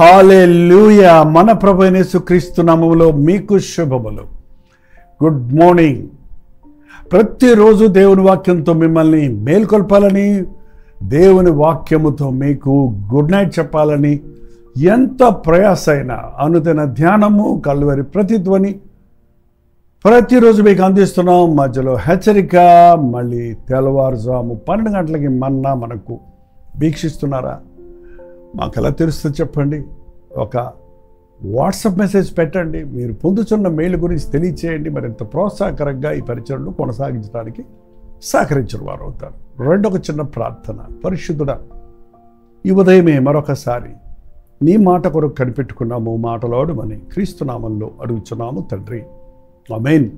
హల్లెలూయా. మన ప్రభువైన యేసుక్రీస్తు నామములో మీకు శుభములు. Good morning. ప్రతిరోజు దేవుని వాక్యంతో మిమ్మల్ని మేల్కొల్పాలని, దేవుని వాక్యముతో మీకు గుడ్ నైట్ చెప్పాలని ఎంత ప్రయాసైన అనుదిన ధ్యానము, కల్వరి ప్రతిధ్వని ప్రతిరోజు మీకు అందిస్తున్నాం. మధ్యలో హెచ్చరిక, మళ్ళీ తెల్లవారుజాము 12 గంటలకి మన్నా మనకు వీక్షిస్తున్నారా? మాకు ఎలా తెలుస్తుంది చెప్పండి. ఒక వాట్సాప్ మెసేజ్ పెట్టండి. మీరు పొందుతున్న మెయిల్ గురించి తెలియచేయండి. మరింత ప్రోత్సాహకరంగా ఈ పరిచయను కొనసాగించడానికి సహకరించిన వారు అవుతారు. రెండొక చిన్న ప్రార్థన. పరిశుద్ధుడా, ఈ ఉదయమే మరొకసారి నీ మాట కొరకు కనిపెట్టుకున్నాము. మాటలాడమని క్రీస్తు నామంలో అడుగుచున్నాము తండ్రి, ఆమేన్.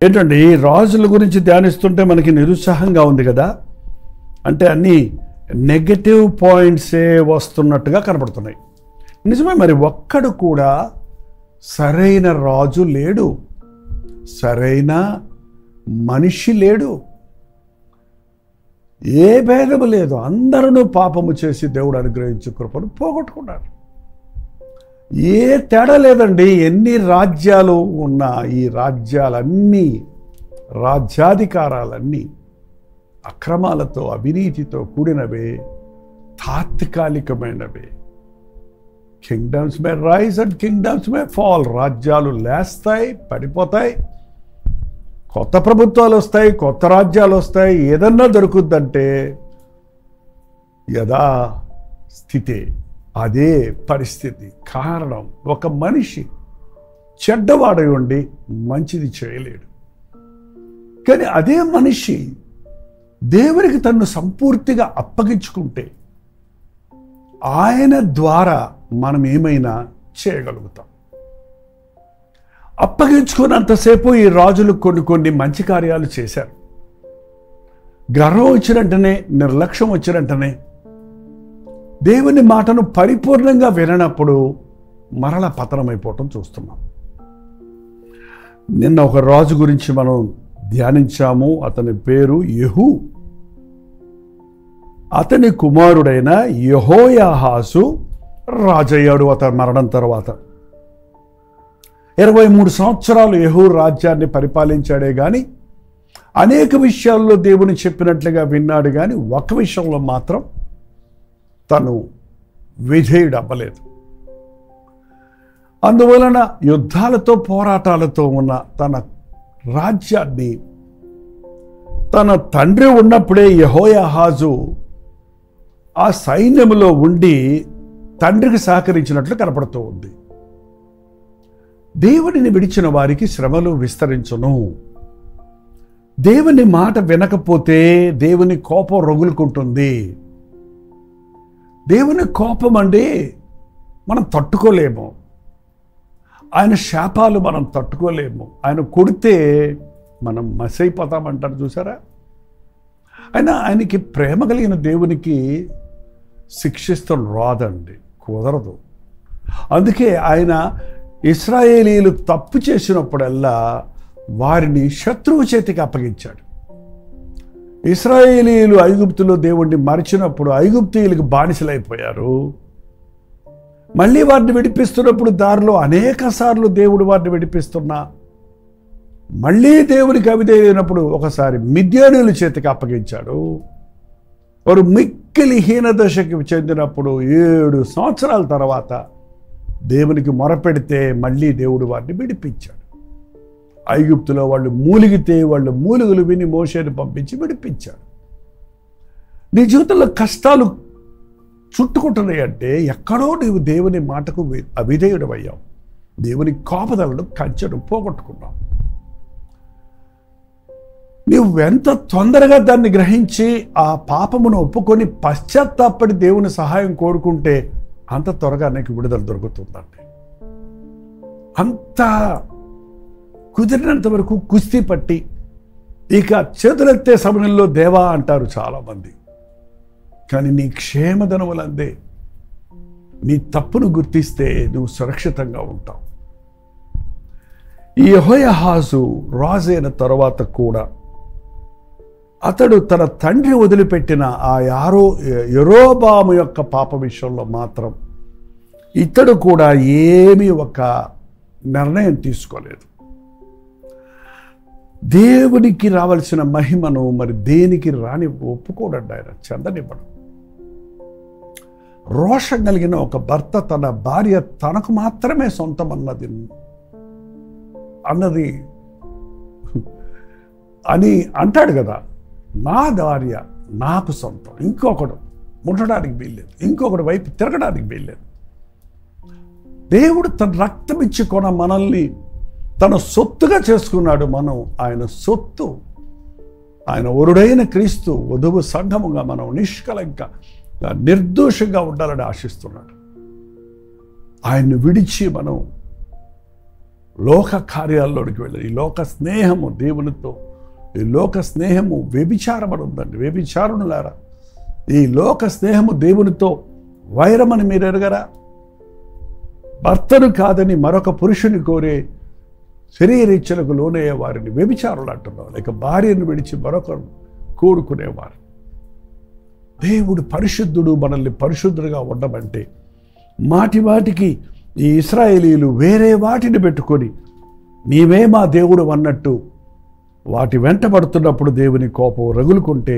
ఏంటండి, రాజుల గురించి ధ్యానిస్తుంటే మనకి నిరుత్సాహంగా ఉంది కదా. అంటే అన్నీ నెగటివ్ పాయింట్సే వస్తున్నట్టుగా కనపడుతున్నాయి. నిజమే, మరి ఒక్కడు కూడా సరైన రాజు లేడు, సరైన మనిషి లేడు, ఏ భేదము లేదు. అందరూ పాపము చేసి దేవుడు అనుగ్రహించే కృపను పోగొట్టుకున్నారు. ఏ తేడా లేదండి. ఎన్ని రాజ్యాలు ఉన్నా ఈ రాజ్యాలన్నీ, రాజ్యాధికారాలన్నీ అక్రమాలతో, అవినీతితో కూడినవే, తాత్కాలికమైనవే. Kingdoms may rise and kingdoms may fall. రాజ్యాలు లేస్తాయి, పడిపోతాయి, కొత్త ప్రభుత్వాలు వస్తాయి, కొత్త రాజ్యాలు వస్తాయి. ఏదన్నా దొరుకుద్దంటే యథా స్థితే, అదే పరిస్థితి. కారణం, ఒక మనిషి చెడ్డవాడై ఉండి మంచిది చేయలేడు. కానీ అదే మనిషి దేవునికి తన్ను సంపూర్తిగా అప్పగించుకుంటే ఆయన ద్వారా మనం ఏమైనా చేయగలుగుతాం. అప్పగించుకున్నంతసేపు ఈ రాజులు కొన్ని మంచి కార్యాలు చేశారు. గర్వం వచ్చినట్టనే, నిర్లక్ష్యం వచ్చినట్టనే, దేవుని మాటను పరిపూర్ణంగా విననప్పుడు మరల పతనమైపోవటం చూస్తున్నాం. నిన్న ఒక రాజు గురించి మనం ధ్యానించాము. అతని పేరు యెహూ. అతని కుమారుడైన యెహోయాహాజు రాజయ్యాడు. అతని మరణం తర్వాత 23 సంవత్సరాలు యెహూ రాజ్యాన్ని పరిపాలించాడే కానీ అనేక విషయాల్లో దేవుని చెప్పినట్లుగా విన్నాడు. కానీ ఒక విషయంలో మాత్రం తను విధేయుడు అవ్వలేదు. అందువలన యుద్ధాలతో, పోరాటాలతో ఉన్న తన రాజ్యాన్ని తన తండ్రి ఉన్నప్పుడే యెహోయాహాజు ఆ సైన్యములో ఉండి తండ్రికి సహకరించినట్లు కనపడుతూ ఉంది. దేవుడిని విడిచిన వారికి శ్రమలు విస్తరించును. దేవుని మాట వినకపోతే దేవుని కోపం రగులుకుంటుంది. దేవుని కోపం అండి మనం తట్టుకోలేము. ఆయన శాపాలు మనం తట్టుకోలేము. ఆయన కొడితే మనం మసైపోతామంటారు చూసారా. ఆయనకి ప్రేమ కలిగిన దేవునికి శిక్షిస్తాం రాదండి, కుదరదు. అందుకే ఆయన ఇశ్రాయేలీయులు తప్పు చేసినప్పుడల్లా వారిని శత్రువు చేతికి అప్పగించాడు. ఇశ్రాయేలీయులు ఐగుప్తులో దేవుణ్ణి మరిచినప్పుడు ఐగుప్తీయులకు బానిసలైపోయారు. మళ్ళీ వారిని విడిపిస్తున్నప్పుడు దారిలో అనేక సార్లు దేవుడు వారిని విడిపిస్తున్నా మళ్ళీ దేవునికి అవిధేయులైనప్పుడు ఒకసారి మిద్యానీయుల చేతికి అప్పగించాడు. వారు మిక్కిలి హీనదశకి చెందినప్పుడు 7 సంవత్సరాల తర్వాత దేవునికి మొరపెడితే మళ్ళీ దేవుడు వారిని విడిపించాడు. ఐగుప్తులో వాళ్ళు మూలిగితే వాళ్ళు మూలుగులు విని మోషేని పంపించి విడిపించాడు. నీ జీవితంలో కష్టాలు చుట్టుకుంటున్నాయి అంటే ఎక్కడో నీవు దేవుని మాటకు అవిధేయుడమయ్యావు. దేవుని కోపదలను కంచెను పోగొట్టుకున్నావు. నువ్వు ఎంత తొందరగా దాన్ని గ్రహించి ఆ పాపమును ఒప్పుకొని పశ్చాత్తాపడి దేవుని సహాయం కోరుకుంటే అంత త్వరగా నీకు విడుదల దొరుకుతుందండి. అంత కుదిరినంత వరకు కుస్తీ పట్టి ఇక చేతులెత్తే సమయంలో దేవా అంటారు చాలామంది. కానీ నీ క్షేమధనములందే నీ తప్పును గుర్తిస్తే నువ్వు సురక్షితంగా ఉంటావు. ఈ యెహోయాహాజు రాజైన తర్వాత కూడా అతడు తన తండ్రి వదిలిపెట్టిన ఆ యెరోబాము యొక్క పాప విషయంలో మాత్రం ఇతడు కూడా ఏమీ ఒక నిర్ణయం తీసుకోలేదు. దేవునికి రావాల్సిన మహిమను మరి దేనికి రాని ఒప్పుకోడండి, ఆయన చెందనివ్వడం. రోషం కలిగిన ఒక భర్త తన భార్య తనకు మాత్రమే సొంతం అన్నది అని అంటాడు కదా. నా భార్య నాకు సొంతం, ఇంకొకడు ముట్టడానికి వీల్లేదు, ఇంకొకటి వైపు తిరగడానికి వీల్లేదు. దేవుడు తన రక్తం ఇచ్చి కొన మనల్ని తన సొత్తుగా చేసుకున్నాడు. మనం ఆయన సొత్తు, ఆయన వరుడైన క్రీస్తు వధువు సంఘముగా మనం నిష్కలంకంగా నిర్దోషంగా ఉండాలని ఆశిస్తున్నాడు. ఆయన్ని విడిచి మనం లోక కార్యాల్లోనికి వెళ్ళి ఈ లోక స్నేహము దేవునితో, ఈ లోక స్నేహము వ్యభిచారం అని ఉందండి. వ్యభిచారులారా, ఈ లోక స్నేహము దేవునితో వైరమని మీరు ఎరగరా? భర్తను కాదని మరొక పురుషుని కోరే శరీరేచ్ఛలకు లోనయ్యే వారిని వ్యభిచారులు అంటున్నాం. లేక భార్యను విడిచి మరొకరు కోరుకునేవారు. దేవుడు పరిశుద్ధుడు, మనల్ని పరిశుద్ధులుగా ఉండమంటే మాటి మాటికి ఈ ఇశ్రాయేలీయులు వేరే వాటిని పెట్టుకొని నీవే మా దేవుడు అన్నట్టు వాటి వెంట పడుతున్నప్పుడు దేవుని కోపం రగులుకుంటే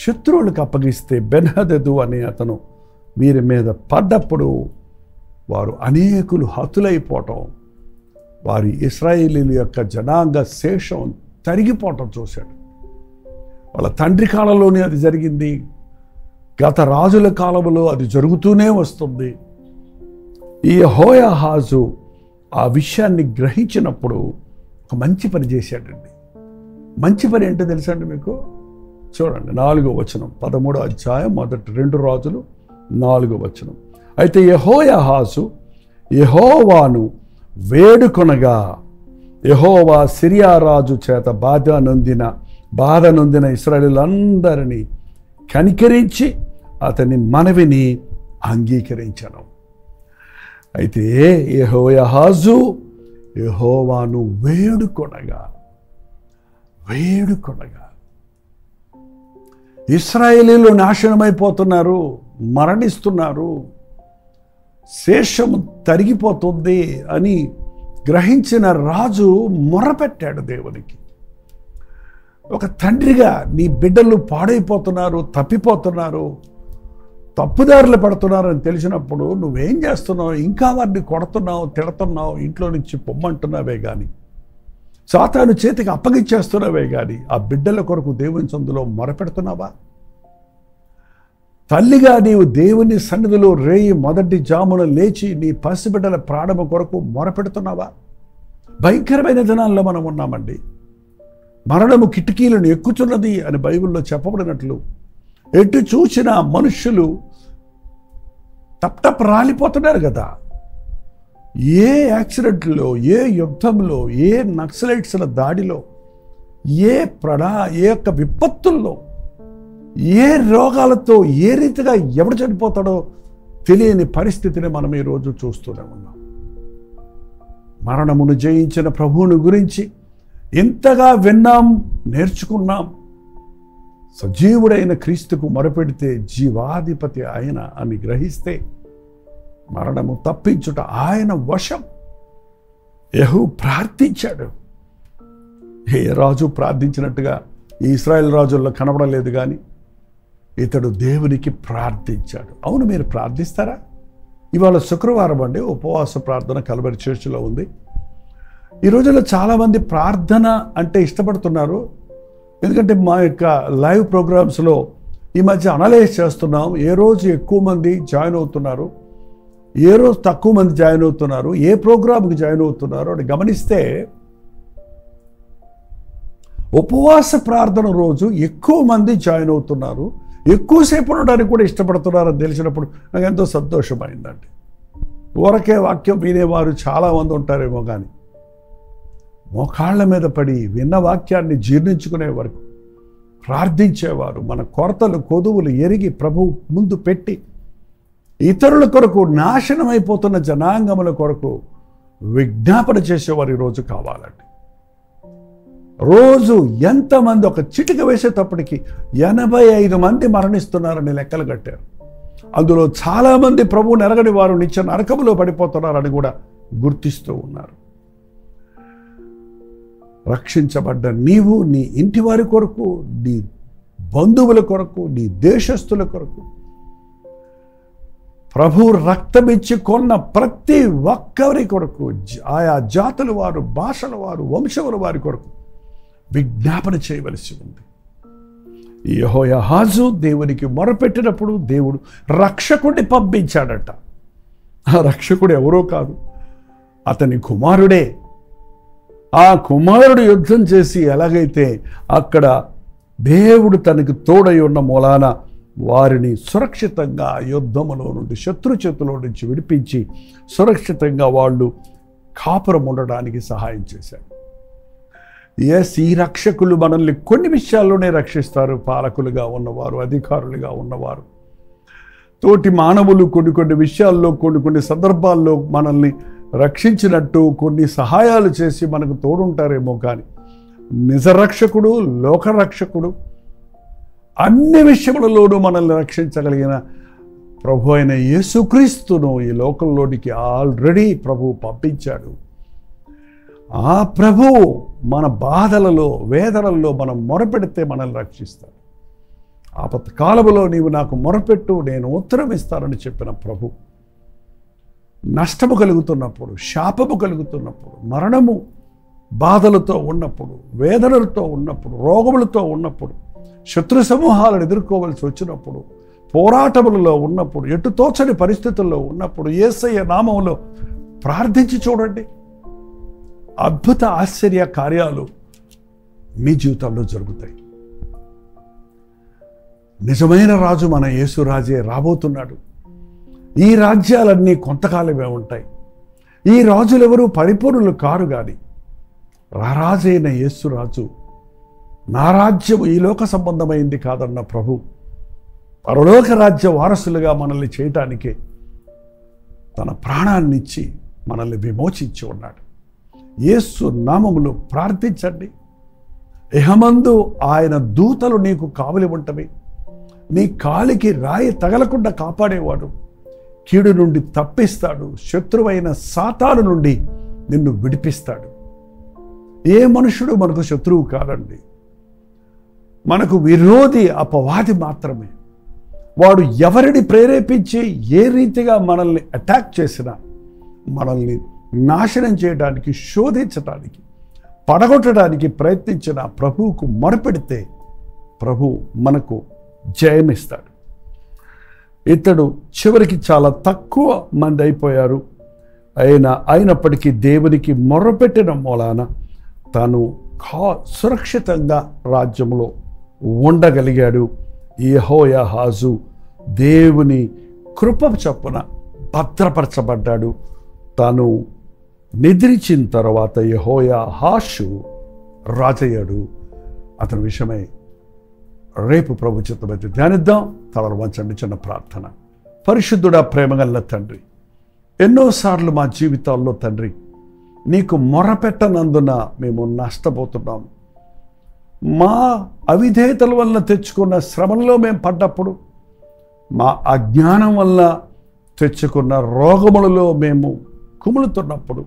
శత్రువులకు అప్పగిస్తే బెన్హదదు అనే అతను వీరి మీద పడ్డప్పుడు వారు అనేకులు హతులైపోవటం, వారి ఇశ్రాయేలీయుల యొక్క జనాంగ శేషం తరిగిపోవటం చూశాడు. వాళ్ళ తండ్రి కాలంలోనే అది జరిగింది, గత రాజుల కాలంలో అది జరుగుతూనే వస్తుంది. ఈ యెహోయాహాజు ఆ విషయాన్ని గ్రహించినప్పుడు ఒక మంచి పని చేశాడండి. మంచి పని ఏంటో తెలుసా అండి మీకు? చూడండి, 4వ వచనం, 13వ అధ్యాయం మొదటి 2 రాజులు 4వ వచనం. అయితే యెహోయాహాజు యెహోవాను వేడుకొనగా యెహోవా సిరియా రాజు చేత బాధ నొందిన ఇశ్రాయేలులందరినీ కనికరించి అతని మనవిని అంగీకరించను. అయితే యెహోయాహాజు యెహోవాను వేడుకొనగా ఇశ్రాయేలీయులు నాశనమైపోతున్నారు, మరణిస్తున్నారు, శేషము తరిగిపోతుంది అని గ్రహించిన రాజు మొరపెట్టాడు దేవునికి. ఒక తండ్రిగా నీ బిడ్డలు పాడైపోతున్నారు, తప్పిపోతున్నారు, తప్పుదారులు పడుతున్నారు అని తెలిసినప్పుడు నువ్వేం చేస్తున్నావు? ఇంకా వారిని కొడుతున్నావు, తిడుతున్నావు, ఇంట్లో నుంచి పొమ్మంటున్నావే కానీ, సాతాను చేతికి అప్పగిచ్చేస్తున్నావే కానీ ఆ బిడ్డల కొరకు దేవుని సందులో మొరపెడుతున్నావా? తల్లిగా నీవు దేవుని సన్నిధిలో రేయి మొదటి జామున లేచి నీ పసిబిడ్డల ప్రాణము కొరకు మొరపెడుతున్నావా? భయంకరమైన దినాల్లో మనం ఉన్నామండి. మరణము కిటికీలను ఎక్కుతున్నది అని బైబిల్లో చెప్పబడినట్లు ఎటు చూసిన మనుష్యులు టప్ రాలిపోతున్నారు కదా. ఏ యాక్సిడెంట్లో, ఏ యుద్ధంలో, ఏ నక్సలైట్స్ల దాడిలో, ఏ యొక్క విపత్తుల్లో, ఏ రోగాలతో ఏ రీతిగా ఎవడు చనిపోతాడో తెలియని పరిస్థితిని మనం ఈరోజు చూస్తూనే ఉన్నాం. మరణమును జయించిన ప్రభువుని గురించి ఇంతగా విన్నాం, నేర్చుకున్నాం. సజీవుడైన క్రీస్తుకు మొరపెడితే జీవాధిపతి ఆయన అని గ్రహిస్తే మరణము తప్పించుట ఆయన వశం. యెహూ ప్రార్థించాడు. ఏ రాజు ప్రార్థించినట్టుగా ఈ ఇశ్రాయేల్ రాజుల్లో కనబడలేదు, కానీ ఇతడు దేవునికి ప్రార్థించాడు. అవును, మీరు ప్రార్థిస్తారా? ఇవాళ శుక్రవారం అండి, ఉపవాస ప్రార్థన కల్వరి చర్చిలో ఉంది. ఈ రోజుల్లో చాలామంది ప్రార్థన అంటే ఇష్టపడుతున్నారు. ఎందుకంటే మా యొక్క లైవ్ ప్రోగ్రామ్స్లో ఈ మధ్య అనలైజ్ చేస్తున్నాం. ఏ రోజు ఎక్కువ మంది జాయిన్ అవుతున్నారు, ఏ రోజు తక్కువ మంది జాయిన్ అవుతున్నారు, ఏ ప్రోగ్రామ్కి జాయిన్ అవుతున్నారు అని గమనిస్తే ఉపవాస ప్రార్థన రోజు ఎక్కువ మంది జాయిన్ అవుతున్నారు, ఎక్కువసేపు ఉండడానికి కూడా ఇష్టపడుతున్నారని తెలిసినప్పుడు నాకు ఎంతో సంతోషమైందండి. ఊరకే వాక్యం వినేవారు చాలామంది ఉంటారేమో, కానీ మోకాళ్ళ మీద పడి విన్న వాక్యాన్ని జీర్ణించుకునే వరకు ప్రార్థించేవారు, మన కొరతలు కొదువులు ఎరిగి ప్రభువు ముందు పెట్టి ఇతరుల కొరకు, నాశనమైపోతున్న జనాంగముల కొరకు విజ్ఞాపన చేసేవారు ఈరోజు కావాలండి. రోజు ఎంతమంది, ఒక చిటిక వేసేటప్పటికి 85 మంది మరణిస్తున్నారని లెక్కలు కట్టారు. అందులో చాలామంది ప్రభువుని ఎరగని వారు నిత్య నరకములో పడిపోతున్నారని కూడా గుర్తిస్తూ ఉన్నారు. రక్షించబడ్డ నీవు నీ ఇంటి వారి కొరకు, నీ బంధువుల కొరకు, నీ దేశస్థుల కొరకు, ప్రభు రక్తమిచ్చి కొన్న ప్రతి ఒక్కరి కొరకు, ఆయా జాతుల వారు, భాషల వారు, వంశముల వారి కొరకు విజ్ఞాపన చేయవలసి ఉంది. యెహోయాహాజు దేవునికి మొరపెట్టినప్పుడు దేవుడు రక్షకుడిని పంపించాడట. ఆ రక్షకుడు ఎవరో కాదు, అతని కుమారుడే. ఆ కుమారుడు యుద్ధం చేసి ఎలాగైతే అక్కడ దేవుడు తనకు తోడై ఉన్న మూలాన వారిని సురక్షితంగా యుద్ధములో నుండి, శత్రు చేతిలో నుంచి విడిపించి సురక్షితంగా వాళ్ళు కాపురం ఉండడానికి సహాయం చేశాడు. ఈ రక్షకులు మనల్ని కొన్ని విషయాల్లోనే రక్షిస్తారు. పాలకులుగా ఉన్నవారు, అధికారులుగా ఉన్నవారు, తోటి మానవులు కొన్ని విషయాల్లో, కొన్ని సందర్భాల్లో మనల్ని రక్షించినట్టు కొన్ని సహాయాలు చేసి మనకు తోడుంటారేమో, కానీ నిజరక్షకుడు, లోకరక్షకుడు, అన్ని విషయములలోనూ మనల్ని రక్షించగలిగిన ప్రభు అయిన యేసుక్రీస్తును ఈ లోకంలోనికి ఆల్రెడీ ప్రభువు పంపించాడు. ఆ ప్రభువు మన బాధలలో, వేదనల్లో మనం మొరపెడితే మనల్ని రక్షిస్తాడు. ఆపత్కాలములో నీవు నాకు మొరపెట్టు, నేను ఉత్తరం ఇస్తానని చెప్పిన ప్రభు నష్టము కలుగుతున్నప్పుడు, శాపము కలుగుతున్నప్పుడు, మరణము బాధలతో ఉన్నప్పుడు, వేదనలతో ఉన్నప్పుడు, రోగములతో ఉన్నప్పుడు, శత్రు సమూహాలను ఎదుర్కోవలసి వచ్చినప్పుడు, పోరాటములలో ఉన్నప్పుడు, ఎటు తోచని పరిస్థితుల్లో ఉన్నప్పుడు యేసయ్య నామములో ప్రార్థించి చూడండి. అద్భుత ఆశ్చర్య కార్యాలు మీ జీవితంలో జరుగుతాయి. నిజమైన రాజు మన యేసు రాజే రాబోతున్నాడు. ఈ రాజ్యాలన్నీ కొంతకాలమే ఉంటాయి. ఈ రాజులెవరూ పరిపూర్ణులు కారు, కానీ రారాజైన యేసు రాజు, నా రాజ్యం ఈ లోక సంబంధమైంది కాదన్న ప్రభు పరలోక రాజ్య వారసులుగా మనల్ని చేయటానికే తన ప్రాణాన్నిచ్చి మనల్ని విమోచించి ఉన్నాడు. యేసు నామములో ప్రార్థించండి. ఇహమందు ఆయన దూతలు నీకు కావలి ఉంటవి. నీ కాలికి రాయి తగలకుండా కాపాడేవాడు, కీడు నుండి తప్పిస్తాడు, శత్రువైన సాతాను నుండి నిన్ను విడిపిస్తాడు. ఏ మనుషుడు మనకు శత్రువు కాదండి, మనకు విరోధి అపవాది మాత్రమే. వాడు ఎవరిని ప్రేరేపించి ఏ రీతిగా మనల్ని అటాక్ చేసినా, మనల్ని నాశనం చేయడానికి, శోధించడానికి, పడగొట్టడానికి ప్రయత్నించిన ప్రభువుకు మొరపెడితే ప్రభు మనకు జయమిస్తాడు. ఇతడు చివరికి చాలా తక్కువ మంది అయిపోయారు. అయినప్పటికీ దేవునికి మొర్రపెట్టిన మూలాన తాను సురక్షితంగా రాజ్యంలో ఉండగలిగాడు. యెహోయాహాజు దేవుని కృప చొప్పున భద్రపరచబడ్డాడు. తాను నిద్రించిన తర్వాత యెహోయాహాషు రాజయ్యాడు. అతని విషయమై రేపు ప్రభు చిత్తమైతే ధ్యానిద్దాం. తలలు వంచండి. చిన్న ప్రార్థన. పరిశుద్ధుడా, ప్రేమగల తండ్రి, ఎన్నోసార్లు మా జీవితాల్లో తండ్రి నీకు మొరపెట్టనందున మేము నష్టపోతున్నాము. మా అవిధేయతల వల్ల తెచ్చుకున్న శ్రమల్లో మేము పడ్డప్పుడు, మా అజ్ఞానం వల్ల తెచ్చుకున్న రోగములలో మేము కుములుతున్నప్పుడు,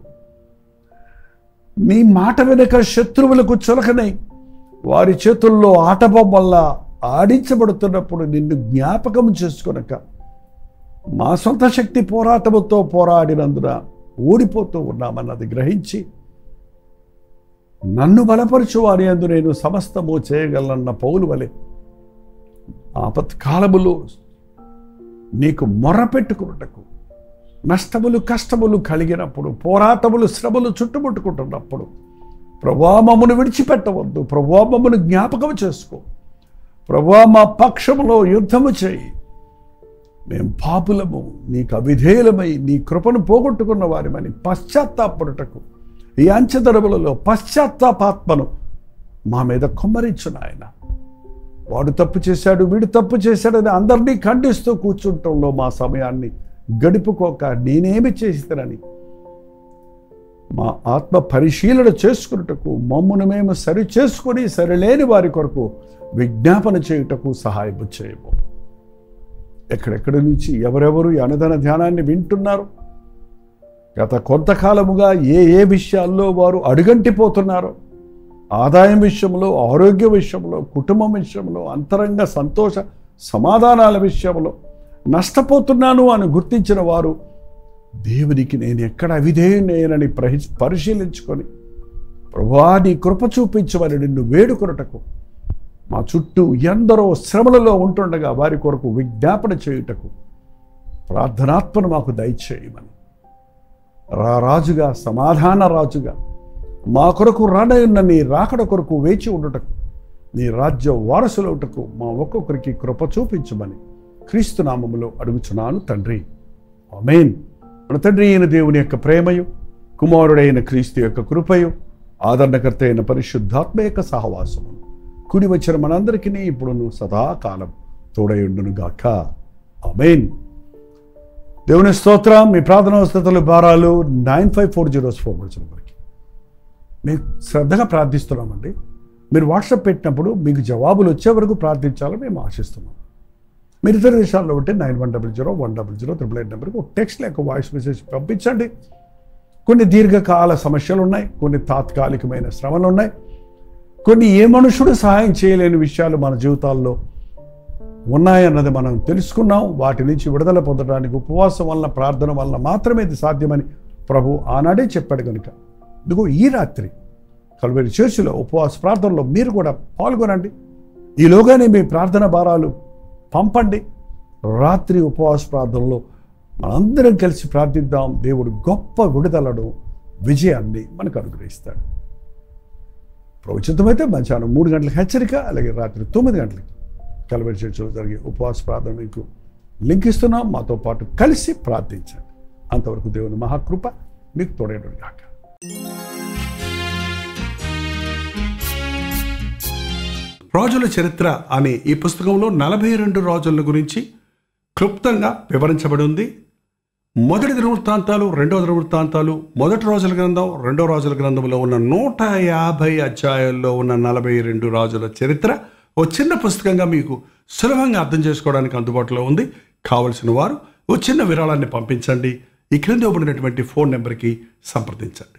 నీ మాట వెనుక శత్రువులకు చులకనై వారి చేతుల్లో ఆటబొమ్మల్ల ఆడించబడుతున్నప్పుడు నిన్ను జ్ఞాపకం చేసుకొనక మా సొంత శక్తి పోరాటముతో పోరాడినందున ఓడిపోతూ ఉన్నామన్నది గ్రహించి, నన్ను బలపరచు వారి యందు నేను సమస్తము చేయగలనన్న పౌలు వలె ఆపత్కాలములో నీకు మొర్రపెట్టుకున్నటకు, నష్టములు కష్టములు కలిగినప్పుడు, పోరాటములు శ్రమలు చుట్టుముట్టుకుంటున్నప్పుడు ప్రభువా మమ్మను విడిచిపెట్టవద్దు, ప్రభువా మమ్మను జ్ఞాపకం చేసుకో, ప్రభువా మా పక్షములో యుద్ధము చేయి. మేము పాపులము, నీకు అవిధేయులమై నీ కృపను పోగొట్టుకున్న వారిమని పశ్చాత్తాపడుటకు ఈ అంచెదరములలో పశ్చాత్తాపాత్మను మా మీద కుమ్మరించు నాయన. వాడు తప్పు చేశాడు, వీడు తప్పు చేశాడని అందరినీ ఖండిస్తూ కూర్చుంటంలో మా సమయాన్ని గడుపుకోక నేనేమి చేస్తానని మా ఆత్మ పరిశీలన చేసుకున్నటకు, మమ్మను మేము సరి చేసుకుని సరిలేని వారి కొరకు విజ్ఞాపన చేయుటకు సహాయం చేయము. ఎక్కడెక్కడి నుంచి ఎవరెవరు ఈ అనుదిన ధ్యానాన్ని వింటున్నారు, గత కొంతకాలముగా ఏ విషయాల్లో వారు అడుగంటిపోతున్నారో, ఆదాయం విషయంలో, ఆరోగ్య విషయంలో, కుటుంబం విషయంలో, అంతరంగ సంతోష సమాధానాల విషయంలో నష్టపోతున్నాను అని గుర్తించిన వారు దేవునికి నేను ఎక్కడ అవిధేయునేనని పరిశీలించుకొని ప్రభువా నీ కృప చూపించమని నిన్ను వేడుకొనుటకు, మా చుట్టూ ఎందరో శ్రమలలో ఉంటుండగా వారి కొరకు విజ్ఞాపన చేయుటకు ప్రార్థనాత్మను మాకు దయచేయమని, రాజుగా సమాధాన రాజుగా మా కొరకు రానయున్న నీ రాకడ కొరకు వేచి ఉండుటకు, నీ రాజ్య వారసులవుటకు మా ఒక్కొక్కరికి కృప చూపించమని క్రీస్తు నామములో అడుగుచున్నాను తండ్రి, ఆమేన్. మన తండ్రి అయిన దేవుని యొక్క ప్రేమయు, కుమారుడైన క్రీస్తు యొక్క కృపయు, ఆదరణకర్త అయిన పరిశుద్ధాత్మ యొక్క సహవాసము కుడి వచ్చిన మనందరికీ ఇప్పుడును సదాకాలం తోడయుండును గాక, ఆమేన్. దేవుని స్తోత్రం. మీ ప్రార్థనా అవసరతలు భారాలు 954004 వరకు మీకు శ్రద్ధగా ప్రార్థిస్తున్నామండి. మీరు వాట్సాప్ పెట్టినప్పుడు మీకు జవాబులు వచ్చే వరకు ప్రార్థించాలని మేము ఆశిస్తున్నాం. మీరు ఇతర దేశాల్లో ఉంటే 9100 నెంబర్కి ఒక టెక్స్ట్ లేక వాయిస్ మెసేజ్ పంపించండి. కొన్ని దీర్ఘకాల సమస్యలు ఉన్నాయి, కొన్ని తాత్కాలికమైన శ్రమలు ఉన్నాయి, కొన్ని ఏ మనుషుడు సహాయం చేయలేని విషయాలు మన జీవితాల్లో ఉన్నాయన్నది మనం తెలుసుకున్నాం. వాటి నుంచి విడుదల పొందడానికి ఉపవాసం వలన, ప్రార్థన వలన మాత్రమే ఇది సాధ్యమని ప్రభు ఆనాడే చెప్పాడు. కనుక ఇదిగో ఈ రాత్రి కల్వరి చర్చిలో ఉపవాస ప్రార్థనలో మీరు కూడా పాల్గొనండి. ఈలోగానే మీ ప్రార్థన భారాలు పంపండి. రాత్రి ఉపవాస ప్రార్థనలో మనందరం కలిసి ప్రార్థిద్దాం. దేవుడు గొప్ప విడుదలను, విజయాన్ని మనకు అనుగ్రహిస్తాడు. ప్రవచితమైతే మధ్యాహ్నం 3 గంటలకు హెచ్చరిక, అలాగే రాత్రి 9 గంటలకి కల్వరి చర్చిలో జరిగే ఉపవాస ప్రార్థన మీకు లింక్ ఇస్తున్నాం. మాతో పాటు కలిసి ప్రార్థించండి. అంతవరకు దేవుని మహాకృప మీకు తోడేడు గాక. రాజుల చరిత్ర అనే ఈ పుస్తకంలో 42 రాజుల గురించి క్లుప్తంగా వివరించబడి ఉంది. మొదటి దినవృత్తాంతాలు, రెండవ దినవృత్తాంతాలు, మొదటి రోజుల గ్రంథం, రెండవ రాజుల గ్రంథంలో ఉన్న 150 అధ్యాయాల్లో ఉన్న 42 రాజుల చరిత్ర ఓ చిన్న పుస్తకంగా మీకు సులభంగా అర్థం చేసుకోవడానికి అందుబాటులో ఉంది. కావలసిన వారు ఓ చిన్న విరాళాన్ని పంపించండి. ఈ క్రింద ఇవ్వబడినటువంటి ఫోన్ నెంబర్కి సంప్రదించండి.